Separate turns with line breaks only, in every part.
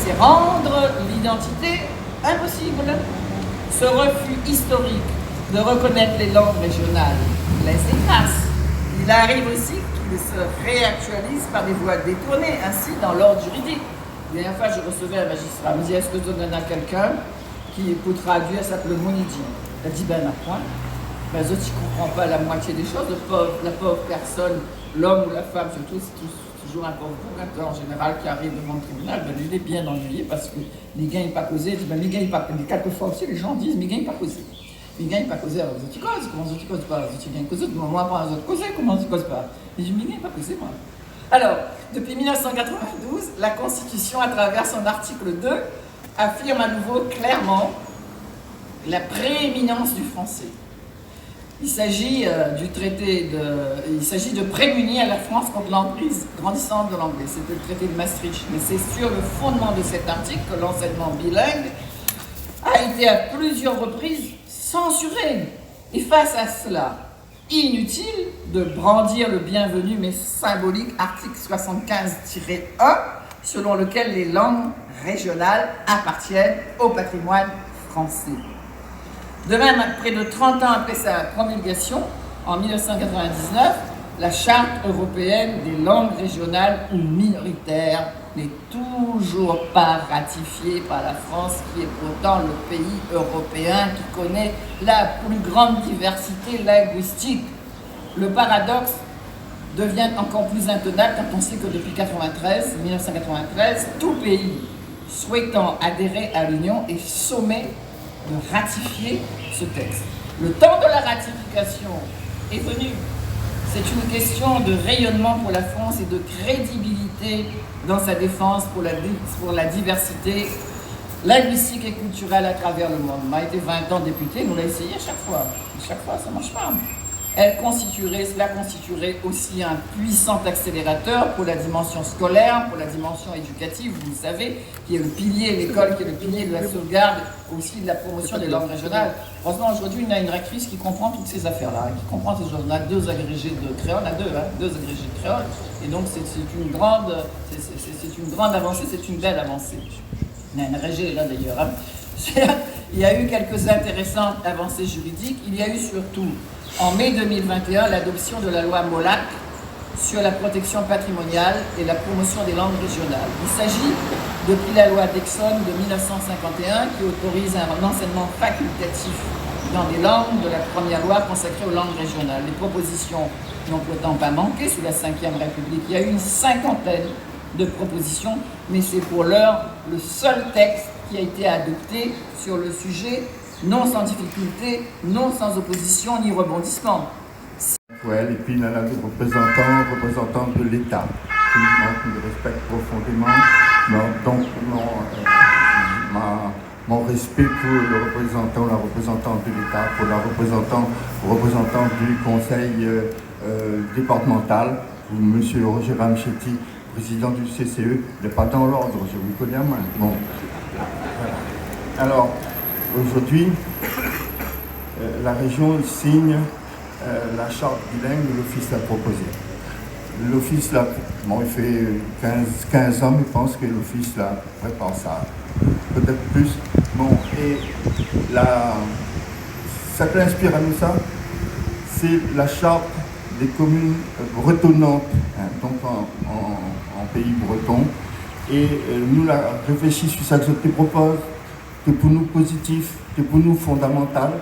c'est rendre l'identité impossible. Ce refus historique de reconnaître les langues régionales laisse des traces. Il arrive aussi qu'il se réactualise par des voies détournées, ainsi dans l'ordre juridique. La dernière fois, je recevais un magistrat, il me dit, est-ce que tu donnes à quelqu'un qui peut traduire, ça s'appelle le Monidi. Elle dit, ben, ma point. Ben, eux, tu ne comprends pas la moitié des choses. La pauvre personne, l'homme ou la femme, surtout, c'est toujours un pauvre bourgateur en général qui arrive devant le tribunal, ben, il est bien ennuyé parce que les gars n'ont pas causé. Il dit, ben, les gars n'ont pas causé. Quelquefois aussi, les gens disent, mais les gars n'ont pas causé. Les gars n'ont pas causé, alors tu causes. Comment tu causes pas? Tu viens causer, moi, après, les autres causer, comment tu causes pas? Il dit, mais les gars n'ont pas causé, moi. Alors, depuis 1992, la Constitution, à travers son article 2, affirme à nouveau clairement la prééminence du français. Il s'agit de prémunir la France contre l'emprise grandissante de l'anglais. C'était le traité de Maastricht. Mais c'est sur le fondement de cet article que l'enseignement bilingue a été à plusieurs reprises censuré. Et face à cela, inutile de brandir le bienvenu mais symbolique article 75-1 selon lequel les langues régionales appartiennent au patrimoine français. De même, près de 30 ans après sa promulgation, en 1999, la Charte européenne des langues régionales ou minoritaires n'est toujours pas ratifiée par la France, qui est pourtant le pays européen qui connaît la plus grande diversité linguistique. Le paradoxe devient encore plus intenable quand on sait que depuis 1993, tout pays souhaitant adhérer à l'Union est sommé de ratifier ce texte. Le temps de la ratification est venu. C'est une question de rayonnement pour la France et de crédibilité dans sa défense pour la diversité linguistique et culturelle à travers le monde. On a été 20 ans député, nous l'a essayé à chaque fois. Chaque fois, ça ne marche pas. Cela constituerait aussi un puissant accélérateur pour la dimension scolaire, pour la dimension éducative, vous le savez, qui est le pilier, l'école qui est le pilier de la sauvegarde, aussi de la promotion des langues régionales. Heureusement, aujourd'hui, on a une rectrice qui comprend toutes ces affaires-là, qui comprend ces choses. On a 2 agrégés de créole, deux agrégés de créole, et donc c'est une grande avancée, c'est une belle avancée. On a un agrégé là d'ailleurs. Hein. Il y a eu quelques intéressantes avancées juridiques. Il y a eu surtout, en mai 2021, l'adoption de la loi Molac sur la protection patrimoniale et la promotion des langues régionales. Il s'agit, depuis la loi d'Exxon de 1951, qui autorise un enseignement facultatif dans les langues de la première loi consacrée aux langues régionales. Les propositions n'ont pourtant pas manqué sous la Ve République. Il y a eu une 50aine de propositions, mais c'est pour l'heure le seul texte qui a été adopté sur le sujet, non sans difficulté, non sans opposition ni rebondissement.
Et puis il y a la représentante de l'État, que je respecte profondément. Donc mon respect pour le représentant, la représentante de l'État, pour la représentante du conseil départemental, M. Roger Ramchetti, président du CCE, n'est pas dans l'ordre, je vous connais à main. Bon. Voilà. Alors, aujourd'hui, la région signe la charte bilingue, l'Office l'a proposée. L'Office l'a, bon, il fait 15 ans, je pense que l'Office l'a prépare ça, peut-être plus. Bon, et ça peut inspirer à nous ça, c'est la charte des communes bretonnantes, hein, donc en pays breton. Et nous avons réfléchi sur ça que je te propose, que pour nous positif, que pour nous fondamental,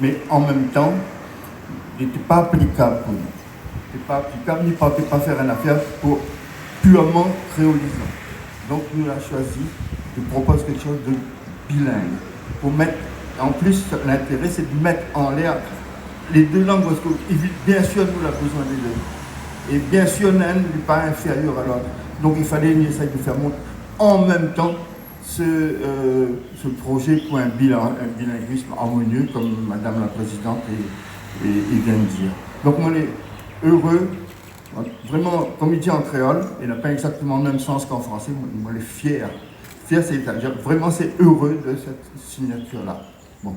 mais en même temps, il n'était pas applicable pour nous. Il n'était pas applicable, ni pas faire une affaire pour purement créolisant. Donc nous l'avons choisi, je propose quelque chose de bilingue. Pour mettre, en plus, l'intérêt c'est de mettre en l'air les 2 langues, parce que bien sûr nous avons besoin des 2. Et bien sûr, l'un n'est pas inférieur à l'autre. Donc il fallait essayer de faire monter en même temps ce projet pour un bilinguisme harmonieux, comme Madame la Présidente vient de dire. Donc on est heureux, vraiment, comme il dit en créole, il n'a pas exactement le même sens qu'en français, on est fiers. Fiers, c'est-à-dire vraiment c'est heureux de cette signature-là. Bon.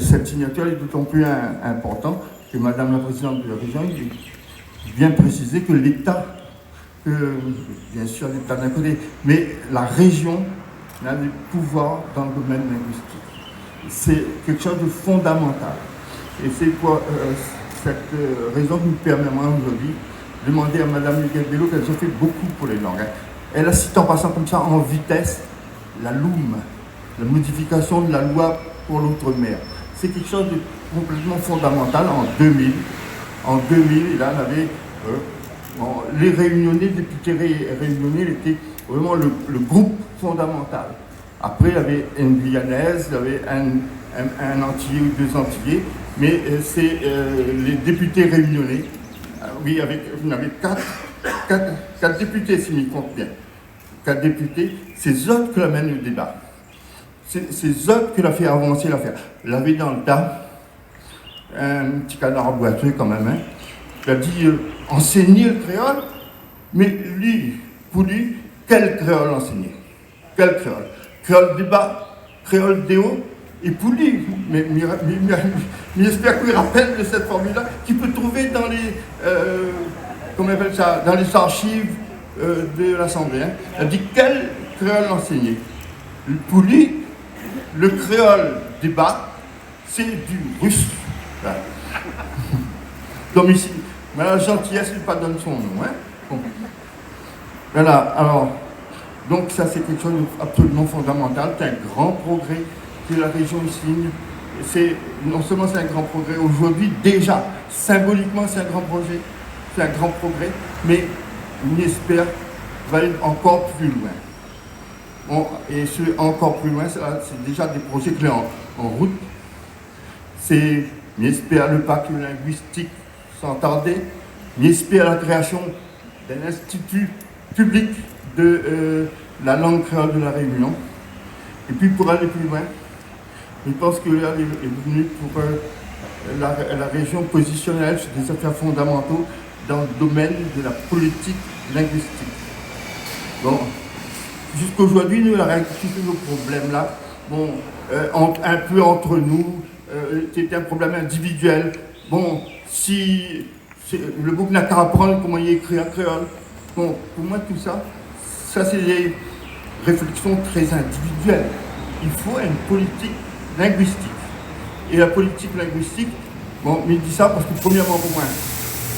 Cette signature est d'autant plus importante que Madame la Présidente de la région vient préciser que l'État, bien sûr l'État d'un côté, mais la région on a des pouvoirs dans le domaine linguistique. C'est quelque chose de fondamental. Et c'est pour cette raison qui me permet moi aujourd'hui de demander à Mme Miguel-Bello qu'elle a fait beaucoup pour les langues. Elle a cité en passant comme ça en vitesse la LOM, la modification de la loi pour l'outre-mer. C'est quelque chose de complètement fondamental en 2000. En 2000, et là, on avait les réunionnais, les députés réunionnais étaient vraiment le groupe fondamental. Après, il y avait une Guyanaise, il y avait un Antillais ou deux Antillais, mais c'est les députés réunionnais. Oui, on avait quatre députés, si je compte bien. 4 députés, c'est eux qui amènent le débat. C'est eux qui l'ont fait avancer l'affaire. Il avait dans le tas un petit canard boiteux quand même. Hein. Il a dit enseigner le créole, mais lui, pour lui, quel créole enseigner? Quel créole? Créole débat, créole déo, et pour lui, mais j'espère qu'il rappelle de cette formule-là, qu'il peut trouver dans les, comment on appelle ça, dans les archives de l'Assemblée. Hein. Il a dit quel créole enseigner? Pour lui, le créole débat, c'est du russe. Voilà. Comme ici, mais la gentillesse, il ne pas donne son nom. Hein. Bon. Voilà, alors, donc ça c'est quelque chose d'absolument fondamental, c'est un grand progrès que la région signe. Non seulement c'est un grand progrès aujourd'hui, déjà, symboliquement c'est un grand projet, c'est un grand progrès, mais on espère va aller encore plus loin. Bon, et ce encore plus loin, c'est déjà des projets clés en route. J'espère le pacte linguistique sans tarder, j'espère la création d'un institut public de la langue créole de la Réunion. Et puis pour aller plus loin, je pense que là, est venu pour la région positionnelle sur des affaires fondamentaux dans le domaine de la politique linguistique. Bon, jusqu'aujourd'hui, nous avons rectifié nos problèmes là, bon, un peu entre nous, c'était un problème individuel. Bon, si le groupe n'a qu'à apprendre comment y écrire en créole. Bon, pour moi, tout ça, c'est des réflexions très individuelles. Il faut une politique linguistique. Et la politique linguistique, bon, mais je dis ça parce que premièrement, pour moi,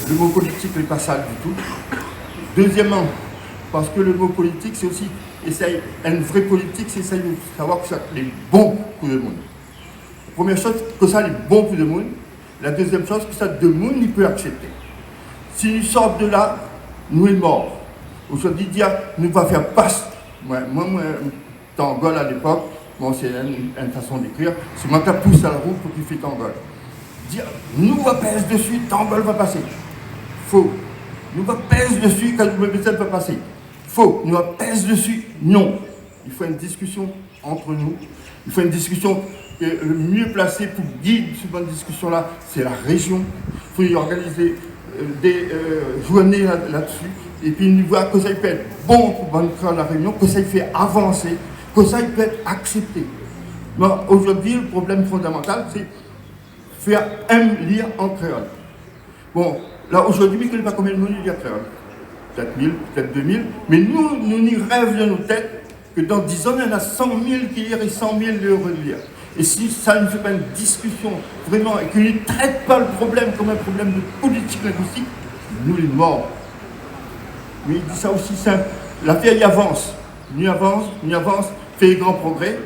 le mot politique n'est pas sale du tout. Deuxièmement, parce que le mot politique, c'est aussi, une vraie politique, c'est essayer de savoir que ça est bon pour le monde. La première chose, que ça est bon pour le monde. La deuxième chose, que ça, de monde, il peut accepter. Si nous sortons de là, nous sommes morts. Aujourd'hui, dire, nous va faire passe. Moi, Tangol à l'époque, bon, c'est une façon d'écrire, c'est moi qui pousse à la roue pour qu'il fait Tangol. Dire, nous va pèse dessus, Tangol va passer. Faux. Nous va pèse dessus quand le médecin va passer. Faux. Nous va pèse dessus, non. Il faut une discussion entre nous. Il faut une discussion. Le mieux placé pour guider cette bonne discussion-là, c'est la région. Il faut y organiser des journées là-dessus. Et puis, nous voir que ça peut être bon pour bonne créole la réunion, que ça fait avancer, que ça peut être accepté. Aujourd'hui, le problème fondamental, c'est faire lire en créole. Bon, là, aujourd'hui, je ne connais pas combien de monde lit en créole. Peut-être 1000, peut-être 2000. Mais nous n'y rêvons dans nos têtes que dans 10 ans, il y en a 100 000 qui lire et 100 000 de relire. Et si ça ne fait pas une discussion vraiment et qu'il ne traite pas le problème comme un problème de politique linguistique, nous les morts. Mais il dit ça aussi simple. L'affaire y avance. Nous avance, fait des grands progrès,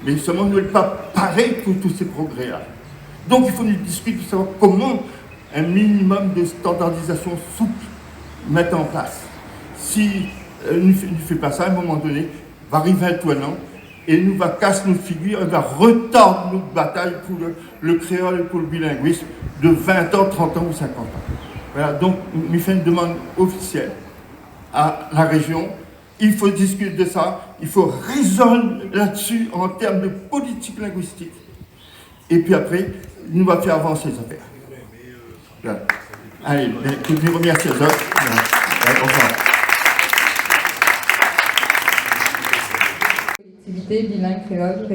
mais seulement nous n'est pas pareil pour tous ces progrès-là. Donc il faut nous discuter de savoir comment un minimum de standardisation souple mettre en place. Si nous ne fait pas ça, à un moment donné, va arriver un tournant et nous va casser nos figures, et va retarder notre bataille pour le créole et pour le bilinguisme de 20 ans, 30 ans ou 50 ans. Voilà, donc nous faisons une demande officielle à la région. Il faut discuter de ça, il faut raisonner là-dessus en termes de politique linguistique. Et puis après, nous va faire avancer les affaires. Voilà. Allez, je vous remercie à tous. Au revoir.
Collectivité bilingue créole,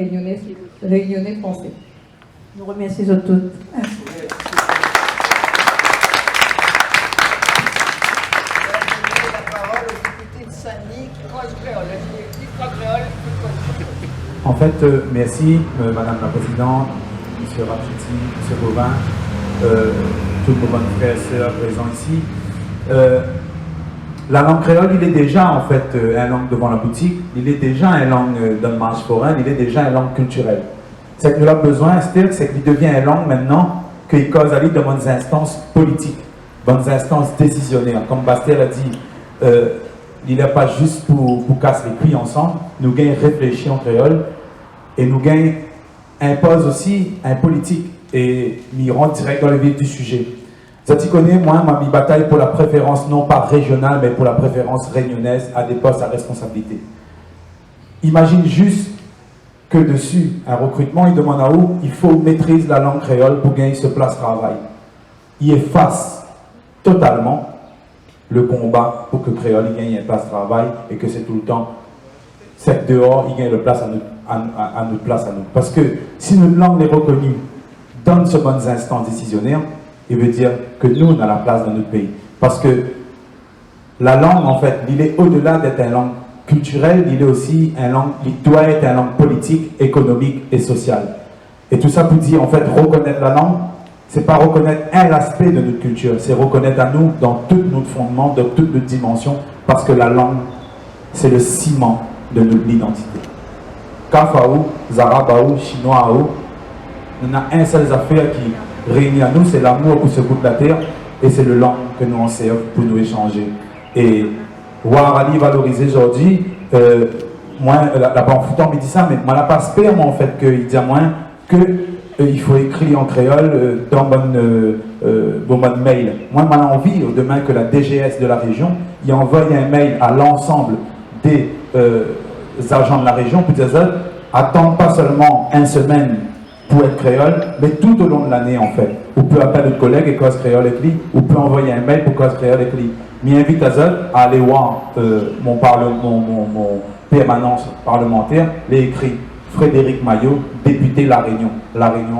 réunionnais français.
Nous remercions toutes. Merci.
La parole au député de Saint-Denis qui croise créole. Qui croise créole,
En fait, merci Madame la Présidente, M. Rachiti, M. Gauvin, tous nos bonnes frères et sœurs présents ici. La langue créole, il est déjà en fait une langue devant la boutique, il est déjà une langue dans le marché forain, il est déjà une langue culturelle. C'est que nous avons besoin, c'est qu'il devient une langue maintenant qu'il cause à lui de bonnes instances politiques, bonnes instances décisionnaires. Comme Bastien a dit, il n'est pas juste pour casser les couilles ensemble, nous gagnons réfléchir en créole et nous gagnons impose aussi un politique et nous rentre direct dans le vif du sujet. Ça tu connais, moi, ma bataille pour la préférence non pas régionale, mais pour la préférence réunionnaise à des postes à responsabilité. Imagine juste que dessus, un recrutement, il demande à où il faut maîtriser la langue créole pour gagner ce place de travail. Il efface totalement le combat pour que créole il gagne une place de travail et que c'est tout le temps, c'est dehors, il gagne le place à notre place à nous. Parce que si notre langue est reconnue dans ce bonnes instants décisionnaires, il veut dire que nous, on a la place dans notre pays. Parce que la langue, en fait, il est au-delà d'être une langue culturelle, il est aussi une langue, il doit être une langue politique, économique et sociale. Et tout ça pour dire, en fait, reconnaître la langue, c'est pas reconnaître un aspect de notre culture, c'est reconnaître à nous dans tout notre fondement, dans toutes nos dimensions, parce que la langue, c'est le ciment de notre identité. Kafaou, Zarabaou, Chinois, on a un seul affaire qui réunit à nous, c'est l'amour pour ce bout de la terre et c'est le langue que nous en servons pour nous échanger. Et Warali valorisé aujourd'hui, moi, la banque foutant me dit ça, mais moi la passe pire, moi en fait, qu'il dit à moi que il faut écrire en créole dans mon mail. Moi, j'ai envie demain que la DGS de la région y envoie un mail à l'ensemble des agents de la région pour dire attendre pas seulement une semaine pour être créole, mais tout au long de l'année en fait. Ou peut appeler notre collègue et cause créole avec lui, ou peut envoyer un mail pour cause créole avec lui. M'invite à aller voir mon permanence parlementaire, les écrits Frédéric Maillot, député La Réunion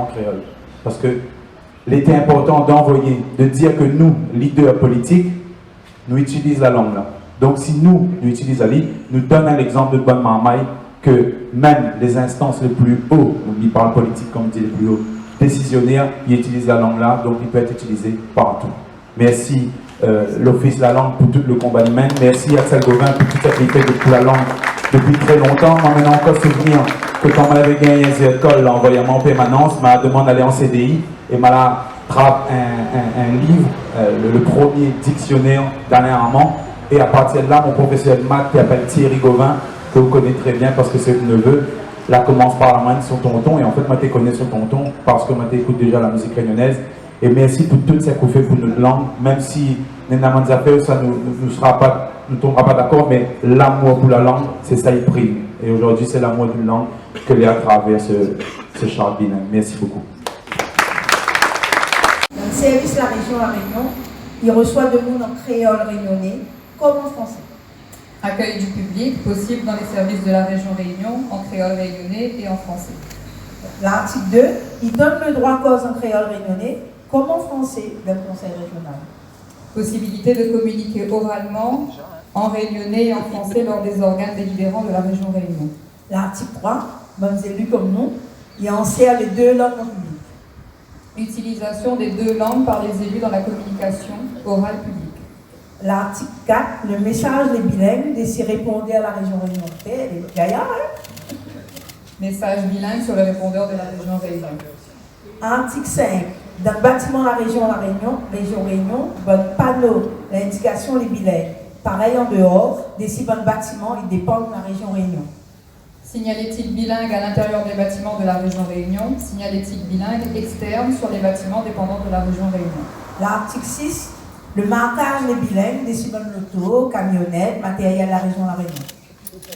en créole. Parce que l'été important d'envoyer, de dire que nous, leaders politiques, nous utilisons la langue là. Donc si nous utilisons la langue, nous donnons l'exemple de bonne marmaille que même les instances les plus hauts, on parle politique comme dit les plus hauts, décisionnaires, ils utilisent la langue là, donc il peut être utilisé partout. Merci l'Office de la langue pour tout le combat humain. Merci Axel Gauvin pour toute cette activité de la langue depuis très longtemps. Moi maintenant encore souvenir que quand on avait gagné une école, envoyé à mon permanence, m'a demandé d'aller en CDI et m'a trappe un livre, le premier dictionnaire dernièrement. Et à partir de là, mon professeur de maths qui s'appelle Thierry Gauvin, que vous connaissez très bien parce que c'est le neveu, là commence par la main de son tonton. Et en fait, moi, je connais son tonton parce que moi, j'écoute déjà la musique réunionnaise. Et merci pour tout ce qu'on fait pour notre langue, même si ça ne tombera pas d'accord, mais l'amour pour la langue, c'est ça il prime. Et aujourd'hui, c'est l'amour d'une langue que l'est à travers ce char bilingue. Merci beaucoup.
Dans le service La Région La Réunion, il reçoit de monde en créole réunionnais comme en français.
Accueil du public possible dans les services de la région Réunion, en créole réunionnais et en français.
L'article 2, il donne le droit à cause en créole réunionnais comme en français d'un conseil régional.
Possibilité de communiquer oralement en réunionnais et en français lors des organes délibérants de la région Réunion.
L'article 3, bonnes élus comme nous, il enseigne les deux langues en public.
Utilisation des deux langues par les élus dans la communication orale publique.
L'article 4, le message des bilingues, de répondre à la région Réunion. Les gaillards, hein?
Message bilingue sur le répondeur de la région Réunion.
Article 5, dans le bâtiment La Région Réunion, bon panneau, l'indication les bilingues. Pareil en dehors, des si bons bâtiments, ils dépendent de la région Réunion.
Signalétique bilingue à l'intérieur des bâtiments de la région Réunion. Signalétique bilingue externe sur les bâtiments dépendants de la région Réunion.
L'article 6, le marquage des bilingues, des si bonnes motos, camionnettes, matériel de la région La Réunion.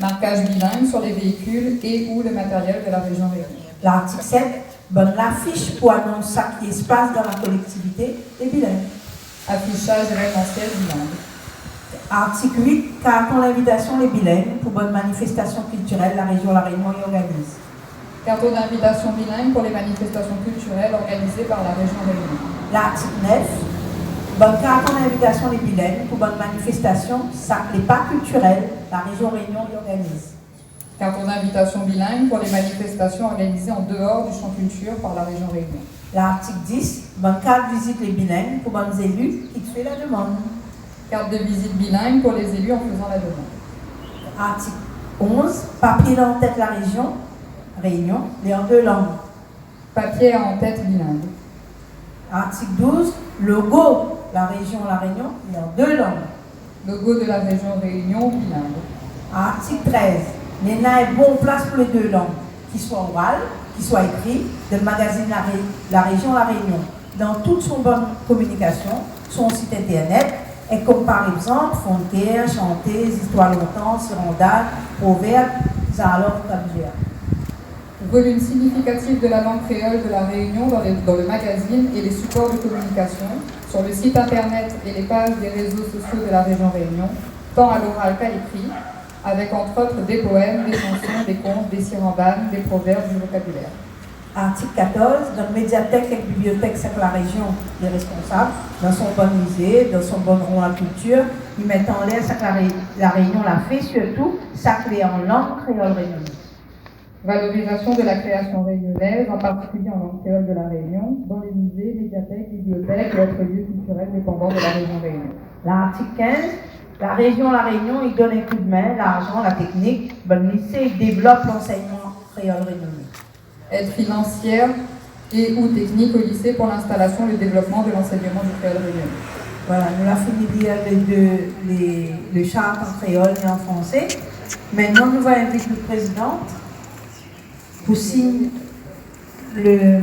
Marquage bilingue sur les véhicules et ou le matériel de la région Réunion.
L'article 7, bonne l'affiche pour annoncer ce qui se passe dans la collectivité des bilingues.
Affichage événementiel bilingue.
Article 8, carton l'invitation les bilingues pour bonne manifestation culturelle, la région La Réunion y organise.
Carton d'invitation bilingue pour les manifestations culturelles organisées par la région Réunion.
L'article 9, bonne carton d'invitation les bilingues pour bonne manifestation, ça n'est pas culturelle, la région Réunion y organise.
Carton d'invitation l'invitation bilingue pour les manifestations organisées en dehors du champ culture par la région Réunion.
L'article 10, bonne carte visite les bilingues pour bonnes élus qui fait la demande.
Carte de visite bilingue pour les élus en faisant la demande.
Article 11, papier en tête la Réunion, les en 2 langues.
Papier à en tête bilingue.
Article 12, logo la Réunion, les en 2 langues.
Logo de la région Réunion bilingue.
Article 13, les nains bon place pour les 2 langues, qui soient orales, qui soient écrits, dans le magazine La Région, La Réunion, dans toute son bonne communication, son site internet, et comme par exemple, Fontaire, Chanter, Histoire longtemps, Sirondade, Proverbe, Zalor, Tabjea.
Volume significatif de la langue créole de la Réunion dans le magazine et les supports de communication, sur le site internet et les pages des réseaux sociaux de la région Réunion, tant à l'oral qu'à l'écrit, avec entre autres des poèmes, des chansons, des contes, des sirandanes, des proverbes, du vocabulaire.
Article 14, dans la médiathèque et la bibliothèque, c'est que la région est responsable, dans son bon musée, dans son bon rond à culture, ils mettent en l'air ça que la Réunion l'a fait, surtout, ça que en langue créole réunionnaise.
Valorisation de la création réunionnaise, en particulier en langue créole de la Réunion, dans les musées, médiathèques, bibliothèques et autres lieux culturels dépendants de la région Réunion.
L'article 15, la région La Réunion, il donne un coup de main, l'argent, la technique, bon lycée, il développe l'enseignement créole réunionnais.
Aide financière et ou technique au lycée pour l'installation et le développement de l'enseignement du créole réunionnais.
Voilà, nous avons fini de lire le charte en créole et en français. Maintenant, nous allons inviter le président pour signer le